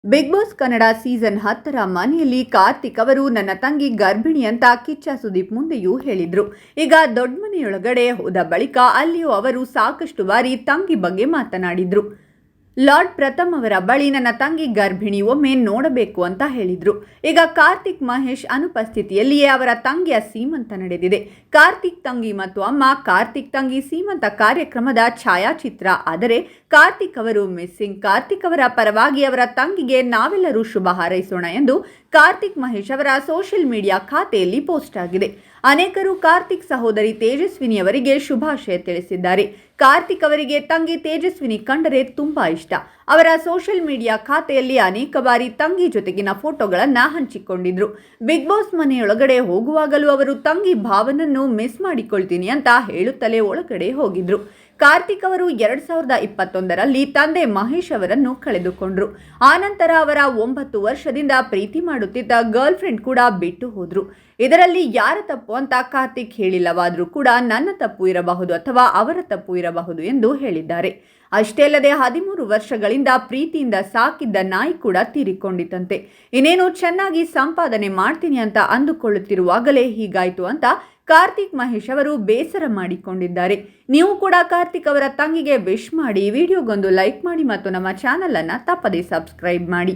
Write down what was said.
Big boss Kannada season 10ರ ಮನೆಯಲ್ಲಿ ಕಾರ್ತಿಕ್ ಅವರು ನನ್ನ ತಂಗಿ ಗರ್ಭಿಣಿ ಅಂತ ಕಿಚ್ಚ ಸುದೀಪ್ ಮುಂದೆಯೂ ಹೇಳಿದ್ರು. ಈಗ ದೊಡ್ಡ ಮನೆಯೊಳಗಡೆ ಹೋದ ಬಳಿಕ ಅಲ್ಲಿಯೂ ಅವರು ಸಾಕಷ್ಟು ಬಾರಿ ತಂಗಿ ಬಗ್ಗೆ ಮಾತನಾಡಿದ್ರು. ಲಾರ್ಡ್ ಪ್ರಥಮ್ ಅವರ ಬಳಿ ನನ್ನ ತಂಗಿ ಗರ್ಭಿಣಿ, ಒಮ್ಮೆ ನೋಡಬೇಕು ಅಂತ ಹೇಳಿದ್ರು. ಈಗ ಕಾರ್ತಿಕ್ ಮಹೇಶ್ ಅನುಪಸ್ಥಿತಿಯಲ್ಲಿಯೇ ಅವರ ತಂಗಿಯ ಸೀಮಂತ ನಡೆದಿದೆ. ಕಾರ್ತಿಕ್ ತಂಗಿ ಮತ್ತು ಅಮ್ಮ ಕಾರ್ತಿಕ್ ತಂಗಿ ಸೀಮಂತ ಕಾರ್ಯಕ್ರಮದ ಛಾಯಾಚಿತ್ರ. ಆದರೆ ಕಾರ್ತಿಕ್ ಅವರು ಮಿಸ್ಸಿಂಗ್. ಕಾರ್ತಿಕ್ ಅವರ ಪರವಾಗಿ ಅವರ ತಂಗಿಗೆ ನಾವೆಲ್ಲರೂ ಶುಭ ಹಾರೈಸೋಣ ಎಂದು ಕಾರ್ತಿಕ್ ಮಹೇಶ್ ಅವರ ಸೋಷಿಯಲ್ ಮೀಡಿಯಾ ಖಾತೆಯಲ್ಲಿ ಪೋಸ್ಟ್ ಆಗಿದೆ. ಅನೇಕರು ಕಾರ್ತಿಕ್ ಸಹೋದರಿ ತೇಜಸ್ವಿನಿ ಅವರಿಗೆ ಶುಭಾಶಯ ತಿಳಿಸಿದ್ದಾರೆ. ಕಾರ್ತಿಕ್ ಅವರಿಗೆ ತಂಗಿ ತೇಜಸ್ವಿನಿ ಕಂಡರೆ ತುಂಬಾ ಇಷ್ಟ. ಅವರ ಸೋಷಿಯಲ್ ಮೀಡಿಯಾ ಖಾತೆಯಲ್ಲಿ ಅನೇಕ ಬಾರಿ ತಂಗಿ ಜೊತೆಗಿನ ಫೋಟೋಗಳನ್ನು ಹಂಚಿಕೊಂಡಿದ್ರು. ಬಿಗ್ ಬಾಸ್ ಮನೆಯೊಳಗಡೆ ಹೋಗುವಾಗಲೂ ಅವರು ತಂಗಿ ಭಾವನನ್ನು ಮಿಸ್ ಮಾಡಿಕೊಳ್ತೀನಿ ಅಂತ ಹೇಳುತ್ತಲೇ ಒಳಗಡೆ ಹೋಗಿದ್ರು. ಕಾರ್ತಿಕ್ ಅವರು 2021ರಲ್ಲಿ ತಂದೆ ಮಹೇಶ್ ಅವರನ್ನು ಕಳೆದುಕೊಂಡ್ರು. ಆನಂತರ ಅವರ 9 ವರ್ಷದಿಂದ ಪ್ರೀತಿ ಮಾಡುತ್ತಿದ್ದ ಗರ್ಲ್ ಫ್ರೆಂಡ್ ಕೂಡ ಬಿಟ್ಟು ಹೋದ್ರು. ಇದರಲ್ಲಿ ಯಾರ ತಪ್ಪು ಅಂತ ಕಾರ್ತಿಕ್ ಹೇಳಿಲ್ಲವಾದರೂ ಕೂಡ ನನ್ನ ತಪ್ಪು ಇರಬಹುದು ಅಥವಾ ಅವರ ತಪ್ಪು ಇರಬಹುದು ಎಂದು ಹೇಳಿದ್ದಾರೆ. ಅಷ್ಟೇ ಅಲ್ಲದೆ 13 ವರ್ಷಗಳಿಂದ ಪ್ರೀತಿಯಿಂದ ಸಾಕಿದ್ದ ನಾಯಿ ಕೂಡ ತೀರಿಕೊಂಡಿತಂತೆ. ಇನ್ನೇನು ಚೆನ್ನಾಗಿ ಸಂಪಾದನೆ ಮಾಡ್ತೀನಿ ಅಂತ ಅಂದುಕೊಳ್ಳುತ್ತಿರುವಾಗಲೇ ಹೀಗಾಯ್ತು ಅಂತ ಕಾರ್ತಿಕ್ ಮಹೇಶ್ ಅವರು ಬೇಸರ ಮಾಡಿಕೊಂಡಿದ್ದಾರೆ. ನೀವು ಕೂಡ ಕಾರ್ತಿಕ್ ಅವರ ತಂಗಿಗೆ ವಿಶ್ ಮಾಡಿ, ವಿಡಿಯೋಗೊಂದು ಲೈಕ್ ಮಾಡಿ ಮತ್ತು ನಮ್ಮ ಚಾನಲ್ ಅನ್ನು ತಪ್ಪದೇ ಸಬ್ಸ್ಕ್ರೈಬ್ ಮಾಡಿ.